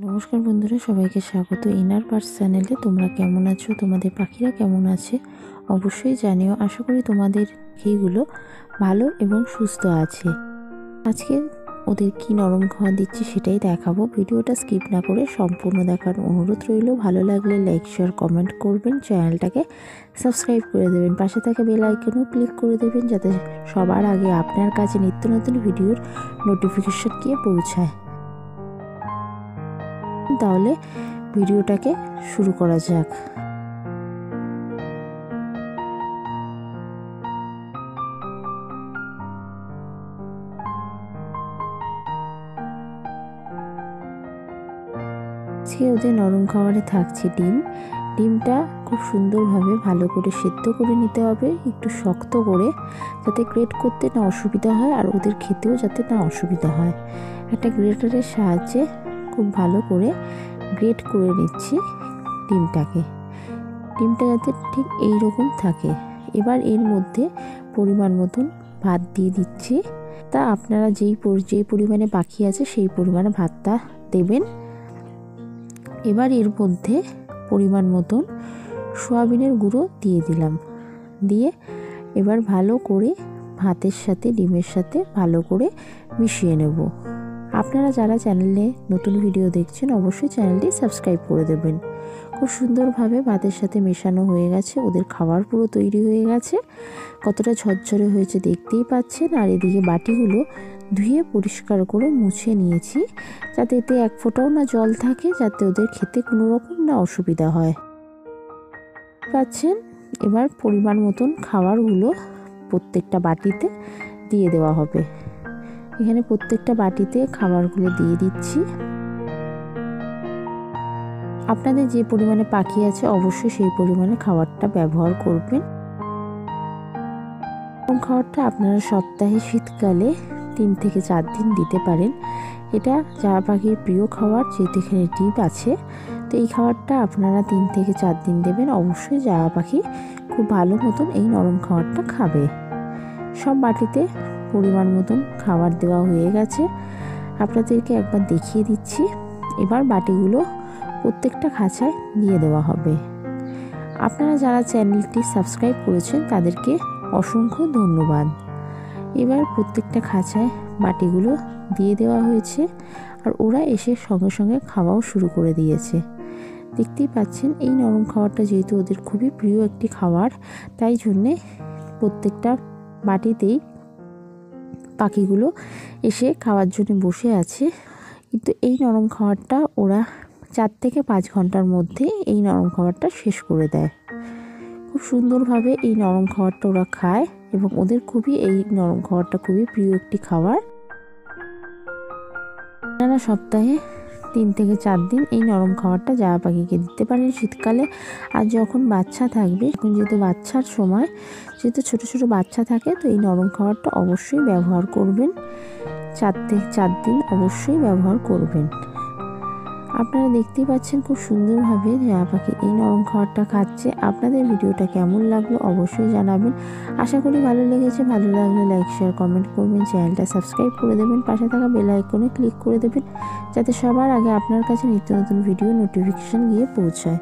নমস্কার বন্ধুরা, সবাইকে স্বাগত ইনার বার্ডস চ্যানেলে। তোমরা কেমন আছো? তোমাদের পাখিরা কেমন আছে অবশ্যই জানিও। আশা করি তোমাদের পাখিগুলো ভালো এবং সুস্থ আছে। আজকে ওদের কি নরম খাওয়া দিচ্ছি সেটাই দেখাবো। ভিডিওটা স্কিপ না করে সম্পূর্ণ দেখার অনুরোধ রইল। ভালো লাগলে লাইক শেয়ার কমেন্ট করবেন, চ্যানেলটাকে সাবস্ক্রাইব করে দেবেন, পাশে থাকা বেল আইকনও ক্লিক করে দেবেন যাতে সবার আগে আপনার কাছে নিত্য নতুন ভিডিওর নোটিফিকেশন গিয়ে পৌঁছায়। তাহলে ভিডিওটাকে শুরু করা যাক। আজকে ওদের নরম খাবারে থাকছে ডিমটা খুব সুন্দরভাবে ভালো করে সেদ্ধ করে নিতে হবে, একটু শক্ত করে, যাতে গ্রেট করতে না অসুবিধা হয় আর ওদের খেতেও যাতে না অসুবিধা হয়। একটা গ্রেটারের সাহায্যে খুব ভালো করে গ্রেট করে নিচ্ছি ডিমটা যাতে ঠিক এই রকম থাকে। এবার এর মধ্যে পরিমাণ মতন ভাত দিয়ে দিচ্ছি। তা আপনারা যেই পরিমাণে পাখি আছে সেই পরিমাণে ভাতটা দেবেন। এবার এর মধ্যে পরিমাণ মতন সয়াবিনের গুঁড়ো দিয়ে দিলাম। দিয়ে এবার ভালো করে ভাতের সাথে ডিমের সাথে ভালো করে মিশিয়ে নেব। আপনারা যারা চ্যানেলে নতুন ভিডিও দেখছেন অবশ্যই চ্যানেলটি সাবস্ক্রাইব করে দেবেন। খুব সুন্দরভাবে ভাতের সাথে মেশানো হয়ে গেছে, ওদের খাবার পুরো তৈরি হয়ে গেছে। কতটা ঝরঝরে হয়েছে দেখতেই পাচ্ছেন। আর এদিকে বাটিগুলো ধুয়ে পরিষ্কার করে মুছে নিয়েছি, যাতে এতে এক ফোঁটাও না জল থাকে, যাতে ওদের খেতে কোনো রকম না অসুবিধা হয়। পাচ্ছেন এবার পরিমাণ মতন খাবারগুলো প্রত্যেকটা বাটিতে দিয়ে দেওয়া হবে। এখানে প্রত্যেকটা বাটিতে খাবারগুলো দিয়ে দিচ্ছি। আপনাদের যে পরিমাণে পাখি আছে অবশ্যই সেই পরিমাণে খাবারটা ব্যবহার করবেন। খাবারটা আপনারা সপ্তাহে শীতকালে 3 থেকে 4 দিন দিতে পারেন। এটা জায়া পাখির প্রিয় খাবার, যেহেতু এখানে ডিম আছে, তো এই খাবারটা আপনারা 3 থেকে 4 দিন দেবেন। অবশ্যই জায়া পাখি খুব ভালো মতন এই নরম খাবারটা খাবে। সব বাটিতে পরিমাণ মতন খাবার দেওয়া হয়ে গেছে, আপনাদেরকে একবার দেখিয়ে দিচ্ছি। এবার বাটিগুলো প্রত্যেকটা খাঁচায় দিয়ে দেওয়া হবে। আপনারা যারা চ্যানেলটি সাবস্ক্রাইব করেছেন তাদেরকে অসংখ্য ধন্যবাদ। এবার প্রত্যেকটা খাঁচায় বাটিগুলো দিয়ে দেওয়া হয়েছে, আর ওরা এসে সঙ্গে সঙ্গে খাওয়াও শুরু করে দিয়েছে। দেখতেই পাচ্ছেন এই নরম খাবারটা যেহেতু ওদের খুবই প্রিয় একটি খাবার, তাই জন্যে প্রত্যেকটা বাটিতেই পাখিগুলো এসে খাওয়ার জন্য বসে আছে। কিন্তু এই নরম খাবারটা ওরা 4 থেকে 5 ঘন্টার মধ্যে এই নরম খাবারটা শেষ করে দেয়। খুব সুন্দরভাবে এই নরম খাবারটা ওরা খায় এবং ওদের এই নরম খাবারটা খুবই প্রিয় একটি খাবার। আপনারা সপ্তাহে 3 থেকে 4 দিন এই নরম খাবারটা জায়া পাখিকে দিতে পারেন শীতকালে। আর যখন বাচ্চা থাকবে, এখন যেহেতু বাচ্চার সময়, যেহেতু ছোট ছোট বাচ্চা থাকে, তো এই নরম খাবারটা অবশ্যই ব্যবহার করবেন। 4 থেকে 4 দিন অবশ্যই ব্যবহার করবেন। আপনারা দেখতেই পাচ্ছেন খুব সুন্দরভাবে জায়া পাখি এই নরম খাবারটা খাচ্ছে। আপনাদের ভিডিওটা কেমন লাগলো অবশ্যই জানাবেন। আশা করি ভালো লেগেছে। ভালো লাগলে লাইক শেয়ার কমেন্ট করবেন, চ্যানেলটা সাবস্ক্রাইব করে দেবেন, পাশে থাকা বেল আইকনে ক্লিক করে দেবেন যাতে সবার আগে আপনার কাছে নিত্য নতুন ভিডিও নোটিফিকেশন গিয়ে পৌঁছায়।